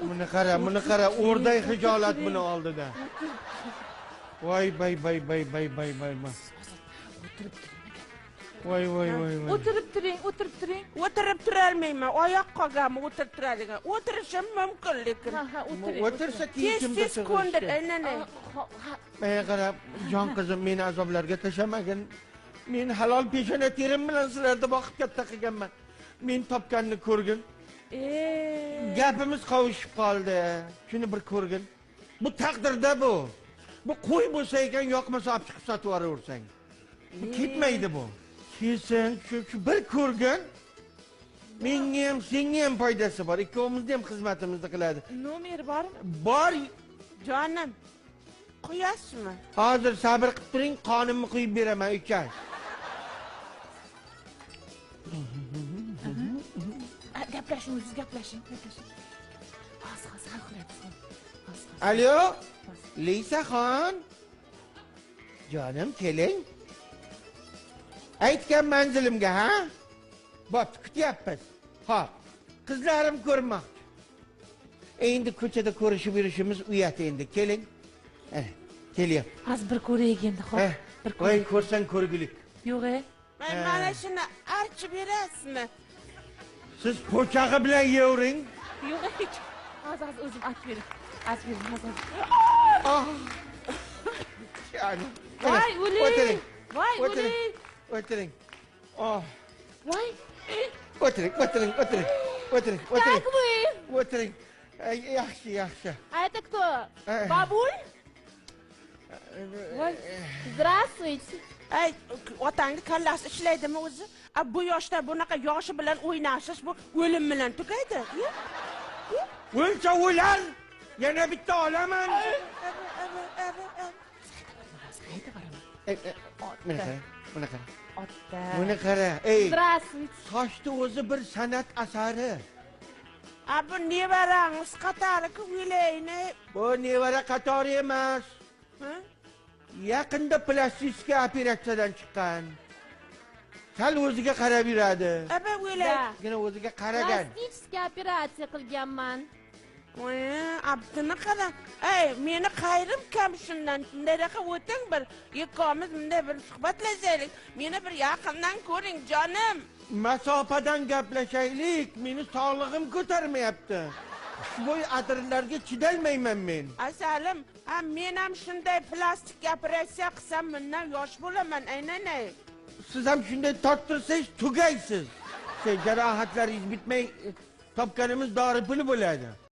Buni qara, o'rday hijolat buni oldida. Voy, bay. Voy. O'tirib turing. O'tirib turolmayman, oyoq qolganmi o'tirib turadigan. O'tirishim mumkin lekin. Ha, o'tiring. O'tirsa Tez ko'ndir, aynan. Qara, jon qizim, meni azoblarga tashamagin. Men halol peshona terim bilan sizlarni boqib katta qilganman. Men topganni ko'rgin. Gapimiz qovushib qoldi. Shuni bir ko'rgin. Bu taqdirda bu. Bu qo'y bo'lsa ekan, yoqmasa olib chiqib sotib yuboraversang. Ketmaydi bu. Kelsin, shu bir ko'rgin. Menga ham, senga ham foydasi bor. Ikkovimizni ham xizmatimizni qiladi. Nomer bormi? Bor. Jonim. Qo'yasizmi? Hozir sabr qilib turing, qonimni quyib beraman, uka. Gaplashing, o'zingiz gaplashing. Hozir hal qilyapsiz. Alo? Lisaxon. Jonim, keling. Aytgan manzilimga, ha? Bo'pti, kutyapmiz. Xo'p. Qizlarim ko'rmoqchi. Endi ko'chada ko'rishib yurishimiz uyat endi. Keling. Kelyapti. Hozir bir ko'raylik endi, xo'p. Bir Voy, ko'rsang ko'rgulik. Yo'q-e. Mana shuni archib berasizmi? Siz po'chag'i bilan yevring. Yo'q-e. Hozir o'zim ochib bering. Ochib bering, hozir. Yani. Voy, o'ling. O'tiring. Voy, o'ling. O'tiring. Voy. O'tiring. Как вы? O'tiring. Yaxshi. А это кто? Бабуль? Здравствуйте. Ay, otangni kallasi ishlaydimi o'zi? Bu yoshda bunaqa yoshi bilan o'ynashish bu o'lim bilan tugaydi. O'lcha o'lan. Yana bitta olaman. Buni qara. Здравствуйте. Sochni o'zi bir san'at asari. Bu nevarangiz qatori-ku o'ylayni. Bu nevara qatori emas. Yaqinda plastika operatsiyadan chiqqan. Sal o'ziga qarab yuradi. O'ylay. Yana o'ziga qaragan. Plastik operatsiya qilganman. Abdini qarang. Meni qayrim kam shundan. Bundaqa o'ting bir ikkomiz bunday bir suhbatlashaylik. Meni bir yaqindan ko'ring, jonim. Masofadan gaplashaylik. Meni sog'lig'im ko'tarmayapti. Voy, adirlarga chidolmayman men. Asalim, men ham shunday plastik operatsiya qilsam, mendan yosh bo'laman, aynan. Siz ham shunday torttirsangiz tugaysiz. Jarohatlaringiz bitmay, topganimiz dori puli bo'ladi.